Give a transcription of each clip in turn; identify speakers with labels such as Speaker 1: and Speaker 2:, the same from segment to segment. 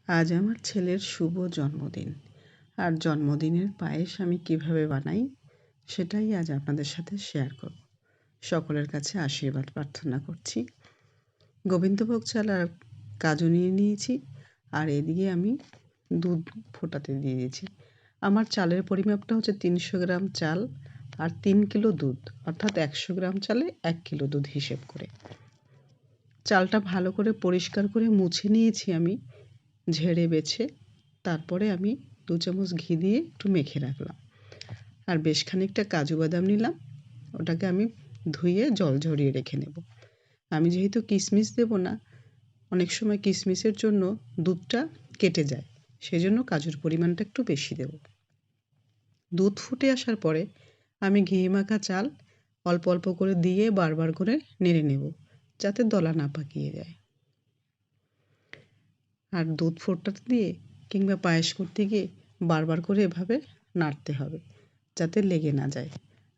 Speaker 1: আজ আমার ছেলের শুভ জন্মদিন। আর জন্মদিনের পায়েস আমি কিভাবে বানাই সেটাই আজ আপনাদের সাথে শেয়ার করব। সকলের কাছে আশীর্বাদ প্রার্থনা করছি। গোবিন্দভোগ চাল আর কাজু নিয়ে নিয়েছি, আর এদিকে আমি দুধ ফোটাতে দিয়ে দিয়েছি। আমার চালের পরিমাপটা হচ্ছে 300 গ্রাম চাল আর 3 কিলো দুধ, অর্থাৎ 100 গ্রাম চালে 1 কিলো দুধ হিসেব করে। চালটা ভালো করে পরিষ্কার করে মুছে নিয়েছি আমি, ঝেড়ে বেছে। তারপরে আমি 2 চামচ ঘি দিয়ে একটু মেখে রাখলাম। আর বেশ খানিকটা কাজু বাদাম নিলাম, ওটাকে আমি ধুয়ে জল ঝরিয়ে রেখে নেব। আমি যেহেতু কিশমিশ দেব না, অনেক সময় কিশমিশের জন্য দুধটা কেটে যায়, সেজন্য কাজুর পরিমাণটা একটু বেশি দেব। দুধ ফুটে আসার পরে আমি ঘি মাখা চাল অল্প অল্প করে দিয়ে বারবার করে নেড়ে নেব, যাতে দলা না পাকিয়ে যায়। আর দুধ ফোটাতে দিয়ে কিংবা পায়েস করতে গিয়ে বারবার করে এভাবে নাড়তে হবে, যাতে লেগে না যায়।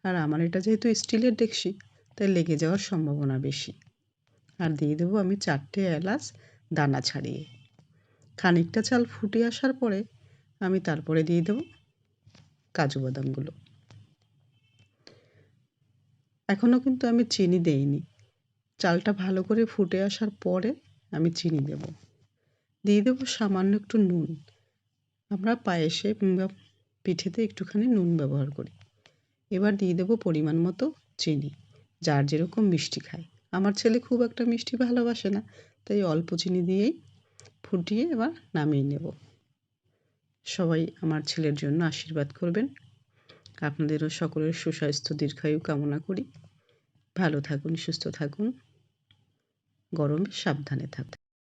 Speaker 1: আর আমার এটা যেহেতু স্টিলের ডেকচি, তাই লেগে যাওয়ার সম্ভাবনা বেশি। আর দিয়ে দেবো আমি 4টে এলাচ দানা ছাড়িয়ে। খানিকটা চাল ফুটে আসার পরে আমি তারপরে দিয়ে দেবো কাজু বাদামগুলো। এখনও কিন্তু আমি চিনি দেইনি। চালটা ভালো করে ফুটে আসার পরে আমি চিনি দেব। দিয়ে দেবো সামান্য একটু নুন। আমরা পায়েসে কিংবা পিঠেতে একটুখানি নুন ব্যবহার করি। এবার দিয়ে দেবো পরিমাণ মতো চিনি, যার যেরকম মিষ্টি খায়। আমার ছেলে খুব একটা মিষ্টি ভালোবাসে না, তাই অল্প চিনি দিয়েই ফুটিয়ে এবার নামিয়ে নেব। সবাই আমার ছেলের জন্য আশীর্বাদ করবেন। আপনাদেরও সকলের সুস্বাস্থ্য দীর্ঘায়ু কামনা করি। ভালো থাকুন, সুস্থ থাকুন, গরমে সাবধানে থাকুন।